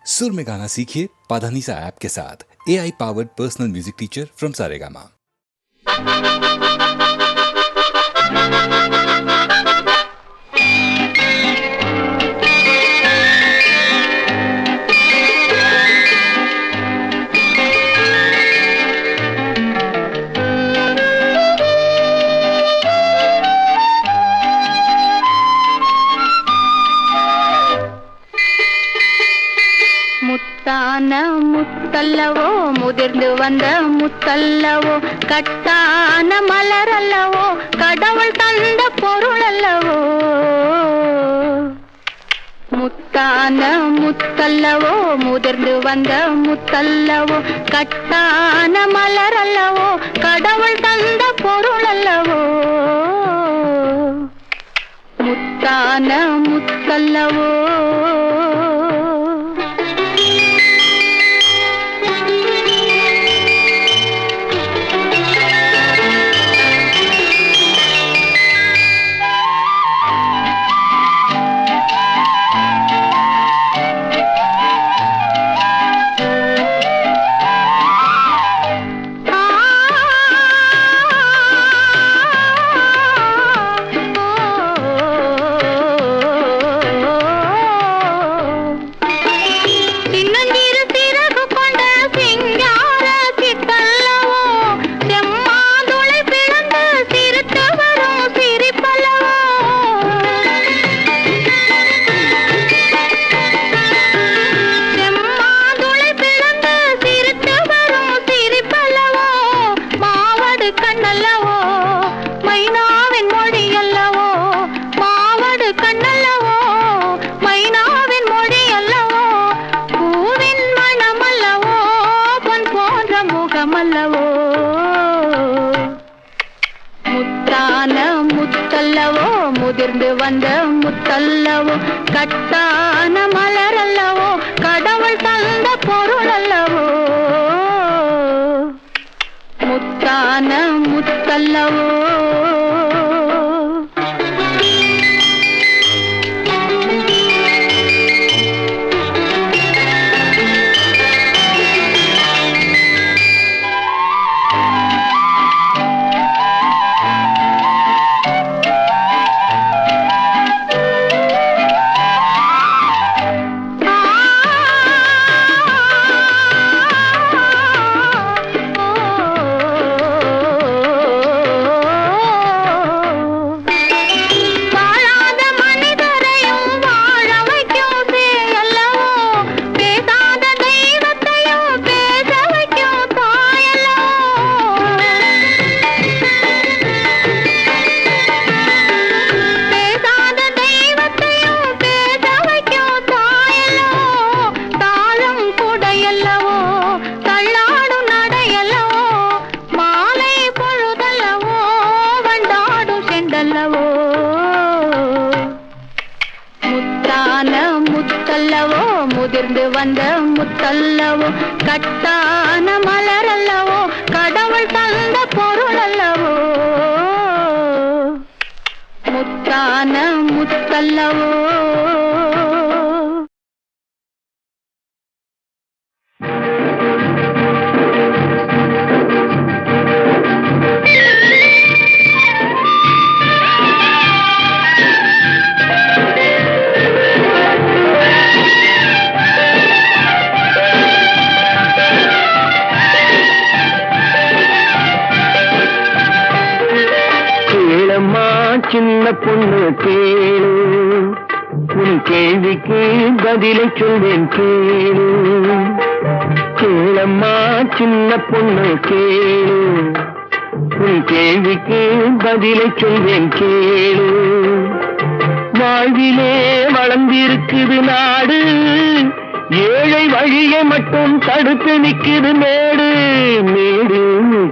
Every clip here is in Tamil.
सुर में गाना सीखिए पाधानीसा ऐप के साथ। AI powered personal music teacher from Saregama. முத்தான முத்தல்லவோ முதிர்ந்து வந்த முத்தல்லவோ கட்டான மலர் அல்லவோ கடவுள் தந்த பொருள் அல்லவோ. முத்தான முத்தல்லவோ முதிர்ந்து வந்த முத்தல்லவோ கட்டான மலர் அல்லவோ கடவுள் தந்த பொருள் அல்லவோ. முத்தான முத்தல்லவோ முதிர்ந்து வந்த முத்தல்லவோ கட்டான மலர் அல்லவோ கடவுள் தந்த பொருள் அல்லவோ. முத்தான முத்தல்லவோ முதிர்ந்து வந்த முத்தல்லவோ கட்டான மலர் அல்லவோ கடவுள் தந்த பொருள் அல்லவோ. முத்தான முத்தல்லவோ சின்ன பொண்ணு கேளு, உன் கேள்விக்கு பதிலை சொல்வேன் கேளு. கேளம்மா சின்ன பொண்ணு கேளு, உன் கேள்விக்கு பதிலை சொல்வேன் கேளு. வாழ்விலே வளர்ந்திருக்குது நாடு, ஏழை வழியை மட்டும் தடுத்து நிக்குது மேடு மேடு.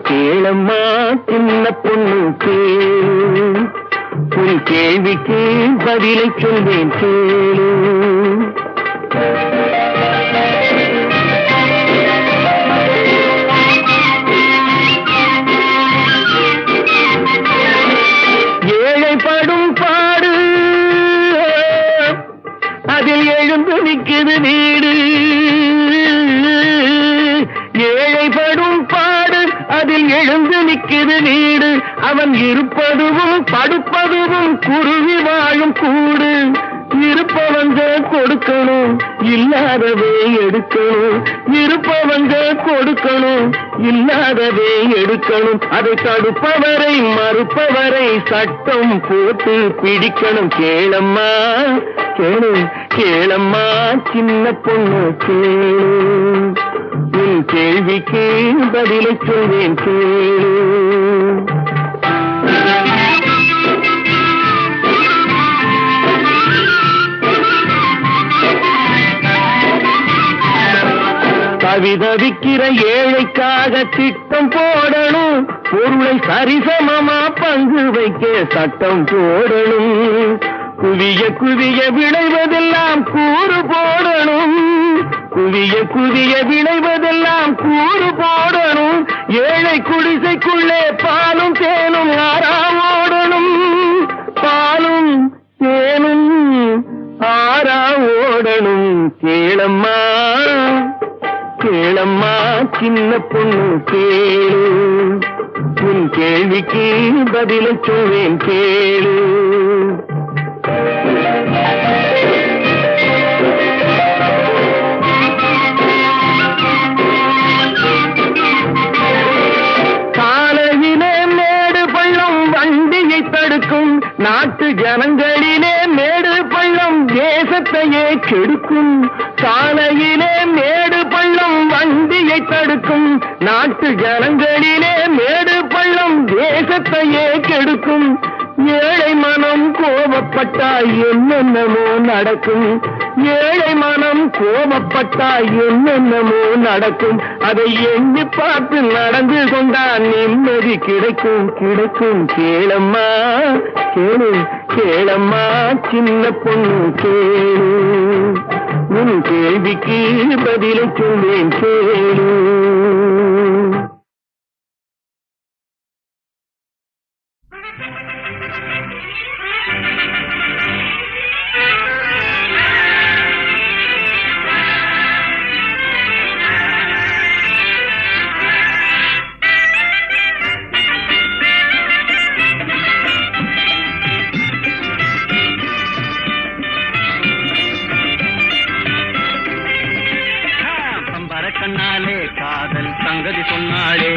கேளம்மா சின்ன பொண்ணு கேளு, உன் கேள்விக்கு பதிலை சொல்வேன் கேளு. ஏழைப்படும் பாடு, அதில் எழுந்து நிற்குது வீடு. அவன் இருப்பதுவும் படுப்பதுவும் குருவி வாழும் கூடு. இருப்பவங்க கொடுக்கணும், இல்லாதவே எடுக்கணும். இருப்பவங்க கொடுக்கணும், இல்லாதவே எடுக்கணும். அதை தடுப்பவரை மறுப்பவரை சட்டம் போட்டு பிடிக்கணும். கேளம்மா கேளு, கேளம்மா சின்ன பொண்ணு கேளு, உன் கேள்விக்கு பதிலை சொல்வேன் கேளு. தவிதவிக்கிற ஏழைக்காக திட்டம் போடணும், பொருளை சரிசமமா பங்கு வைக்க சட்டம் போடணும். குவிய குவிய விளைவதெல்லாம் கூறு போடணும், குவிய குவிய விளைவதெல்லாம் கூறு போடணும். ஏழை குடிசைக்குள்ளே பாலும் தேனும் ஆறா ஓடணும், பாலும் தேனும் ஆறா ஓடணும். கேளம்மா கேளம்மா சின்ன பொண்ணு கேளு, உன் கேள்விக்கு பதிலை சொல்வேன் கேளு. காலையிலே மேடு பள்ளம் வண்டியை தடுக்கும், நாட்டு ஜனங்களிலே மேடு பள்ளம் தேசத்தையே கெடுக்கும். காலையிலே மேடு பள்ளம் வண்டியை தடுக்கும், நாட்டு ஜனங்களிலே மேடு பள்ளம் தேசத்தையே கெடுக்கும். ஏழை மனம் கோபப்பட்டால் என்னென்னமோ நடக்கும், ஏழை மனம் கோபப்பட்டால் என்னென்னமோ நடக்கும். அதை எண்ணி பார்த்து நடந்து கொண்டால் நிம்மதி கிடைக்கும் கிடைக்கும். கேளம்மா கேளு, கேளம்மா சின்ன பொண்ணு கேளு, உன் கேள்விக்கு பதிலை சொல்வேன் கேளு. கண்ணாலே காதல் சங்கதி சொன்னாளே,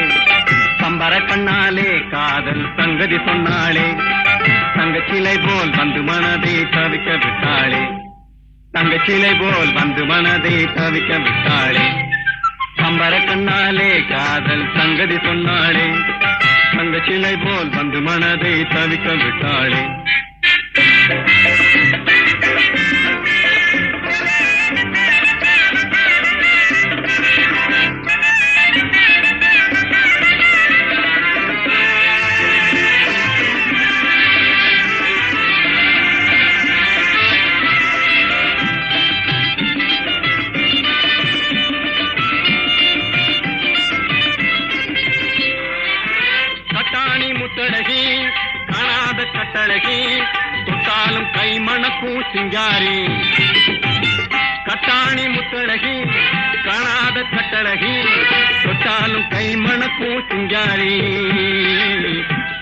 சம்பர கண்ணாலே காதல் சங்கதி சொன்னாளே. தங்கச்சிலை போல் வந்து மனதை தவிக்க விட்டாளே, தங்கச்சிலை போல் வந்து மனதை தவிக்க விட்டாளே. சம்பர கண்ணாலே காதல் சங்கதி சொன்னாளே, தங்கச்சிலை போல் வந்து மனதை தவிக்க விட்டாளே. முத்தழகி காணாத கட்டழகி, தொட்டாலும் கை மணக்கும் சிங்காரி. கட்டாணி முத்தழகி காணாத கட்டழகி, தொட்டாலும் கை மணக்கும் சிங்காரி,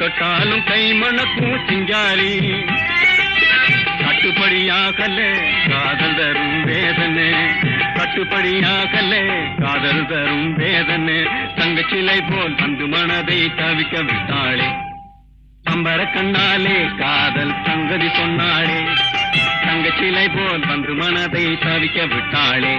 தொட்டாலும் கை மணக்கும் சிங்காரி. கட்டுப்படியாகல காதல் தரும் வேதனை, கட்டுப்படியாகல காதல் தரும் வேதனை. தங்கச்சிலை போல் வந்து மனதை தவிக்க விட்டாளே, சம்பர கண்ணாலே காதல் சங்கதி சொன்னாளே. தங்கச்சிலை போல் வந்து மனதை தவிக்க விட்டாளே.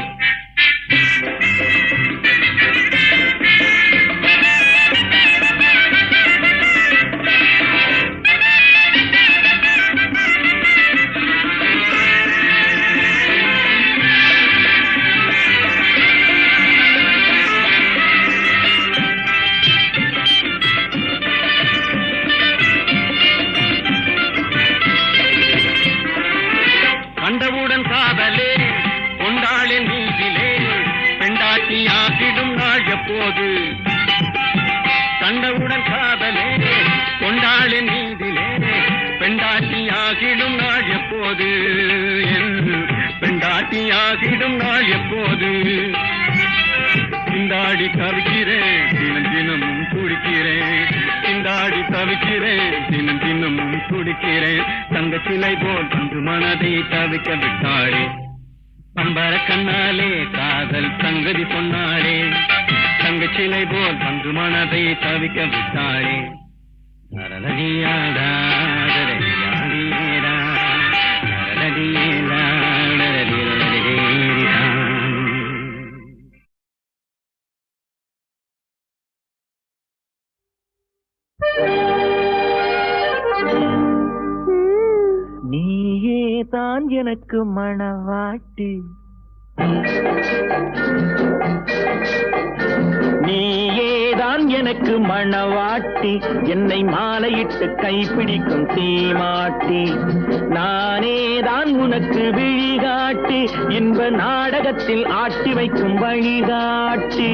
கண்டவுடன் காதலே கொண்டாளின் நீதிலே, பெண்டாட்டியாகிடும் நாள் எப்போது. கண்டவுடன் காதலே கொண்டாளின் நீதிலே, பெண்டாட்டியாகிடும் நாள் எப்போது. பெண்டாட்டியாகிடும் நாள் எப்போது. திண்டாடி தவிக்கிறேன் தினம் தினமும் குடிக்கிறேன், திண்டாடி தவிக்கிறேன், தினம் தினம் துடிக்கிறேன். தங்க சிலை போல் வந்து மனதை தவிக்க விட்டாளே. பம்பர கண்ணாலே காதல் சங்கதி சொன்னாளே. தங்க சிலை போல் வந்து மனதை தவிக்க விட்டாளே. நரலடியாடா நரலடியாடா நரலடியேடா நரலடியேடா. நீயே தான் எனக்கு மணவாட்டி, நீயேதான் எனக்கு மணவாட்டி, என்னை மாலையிட்டு கைப்பிடிக்கும் தீமாட்டி. நானேதான் உனக்கு விழிகாட்டி, இன்ப நாடகத்தில் ஆட்டி வைக்கும் வழிகாட்டி.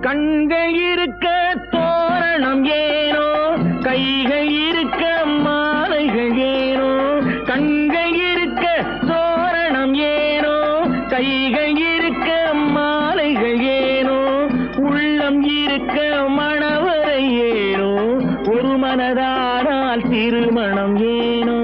கண்கள் இருக்க தோரணம் ஏனோ, கைகள் இருக்க மாலைகள் ஏனோ. கண்கள் இருக்க தோரணம் ஏனோ, கைகள் இருக்க மாலைகள் ஏனோ. உள்ளம் இருக்க மணவரை ஏனோ, ஒரு மனதானால் திருமணம் ஏனோ.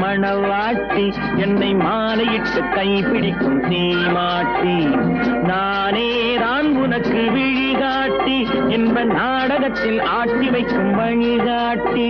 மணவாட்டி, என்னை மாலையிட்டு கைப்பிடிக்கும் தீமாட்டி. நானேதான் உனக்கு விழிகாட்டி, இன்ப நாடகத்தில் ஆட்டி வைக்கும் வழிகாட்டி.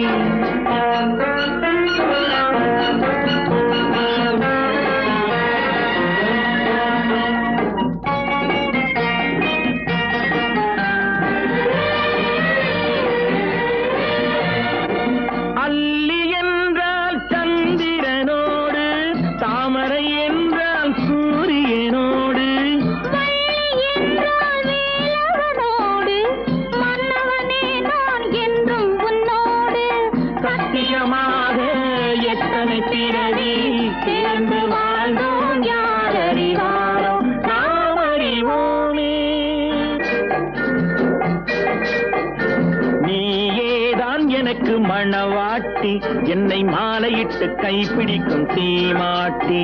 மணவாட்டி, என்னை மாலையிட்டு கைப்பிடிக்கும் தீமாட்டி.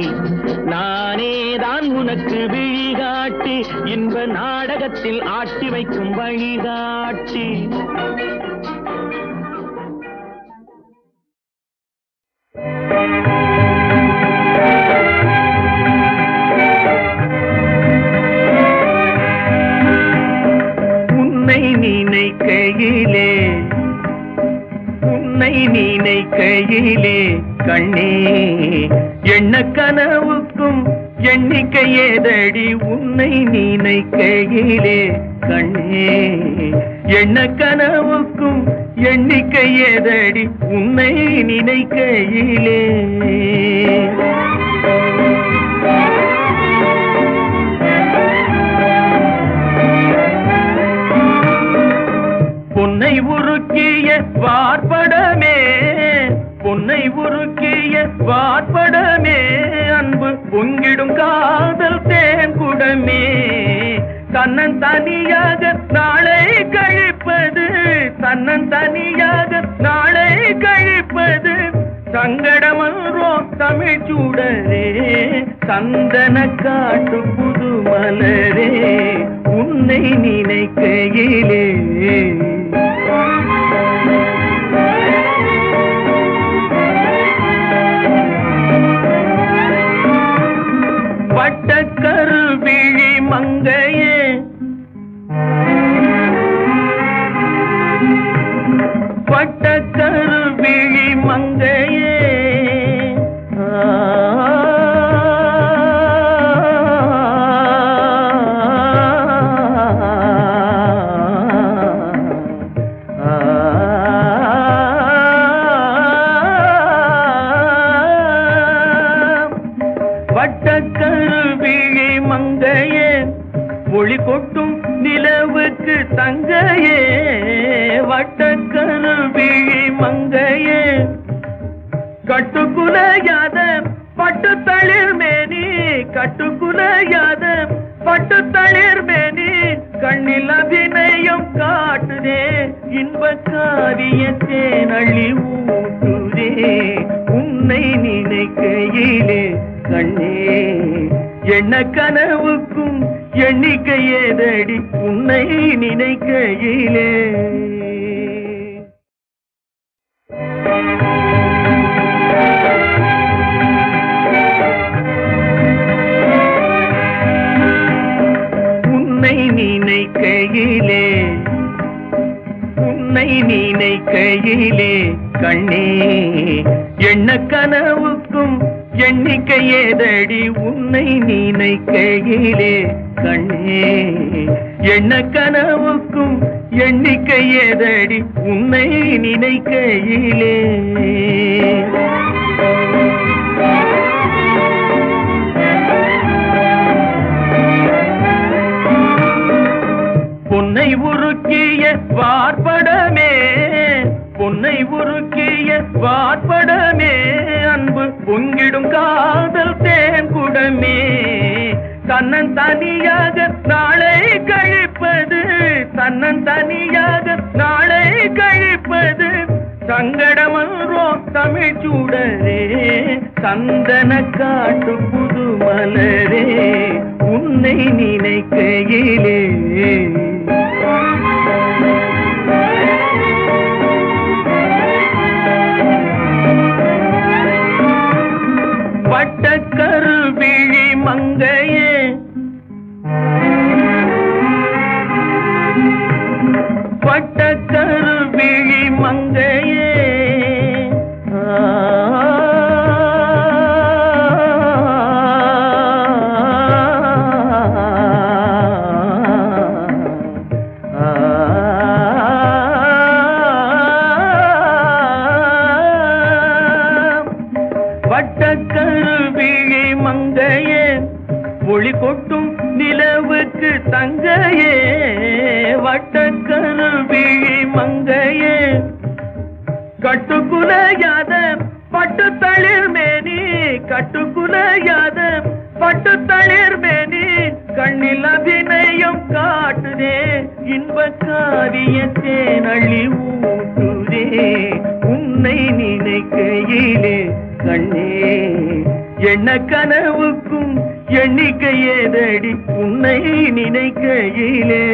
நானேதான் உனக்கு விழிகாட்டி, இன்ப நாடகத்தில் ஆட்டி வைக்கும் வழிகாட்டி. உன்னை நினைக்கையிலே, உன்னை நினைக்கையிலே கண்ணே, எண்ண கனவுக்கும் எண்ணிக்கை ஏதடி. உன்னை நினைக்கையிலே கண்ணே, எண்ண கனவுக்கும் எண்ணிக்கை ஏதடி. உன்னை நினைக்கையிலே பொன்னை உருக்கிய வார்படமே, பொன்னை உருக்கிய வார்படமே, அன்பு பொங்கிடும் காதல் தேன் குடமே. தன்னன் தனியாக நாளை கழிப்பது தன்னன் தனியாக நாளை கழிப்பது சங்கடமன்றோ தமிழ் சூடரே சந்தன காட்டு புது மலரே உன்னை நினைக்கையிலே வட்டக்கருவிழி மங்கையே வட்டக்கருவிழி மங்கையே வட்டக்கருவிழி மங்கையே ஒளி கொட்டும் நிலவுக்கு தங்கையே வட்டக்கருவிழி மங்கையே கட்டுக்குலையாத பட்டு தளிர் மேனி கட்டுக்குலையாத பட்டு தளிர் மேனி கண்ணில் அபிநயம் காட்டுதே இன்ப காரியத்தே நள்ளி ஊட்டுதே உன்னை நினைக்கையிலே கண்ணே என்ன கனவுக்கும் எண்ணிக்கை ஏதடி உன்னை நினைக்கையிலே உன்னை நினைக்கையிலே உன்னை நினைக்கையிலே கண்ணே என்ன கனவுக்கும் எண்ணிக்கை ஏதடி உன்னை நினைக்கையிலே கண்ணே என்ன கனவுக்கும் எண்ணிக்கை ஏதடி உன்னை நினைக்கையிலே பொன்னை உருக்கிய வார்படமே பொன்னை உருக்கிய வார்படமே அன்பு பொங்கிடும் காதல் தேன் குடமே தன்னன் தனியாக நாளை கழிப்பது தன்னன் தனியாக நாளை கழிப்பது சங்கடமன்றோ தமிழ் சூடரே சந்தன காட்டு புது மலரே உன்னை நினைக்கையிலே வட்டக்கருவிழி மங்கையே வட்டக்கருவிழி மங்கையே வட்டக்கருவிழி மங்கையே ஒளி கொட்டும் நிலவுக்கு தங்கையே வட்டக்கருவிழி மங்கையே கட்டுக்குலையாத பட்டு தளிர் மேனி கட்டுக்குலையாத பட்டு தளிர் மேனி கண்ணில் அபிநயம் காட்டுதே இன்ப காரியத்தே நள்ளி ஊட்டுதே உன்னை நினைக்கையிலே கண்ணே என்ன கனவுக்கும் எண்ணிக்கை ஏதடி உன்னை நினைக்கையிலே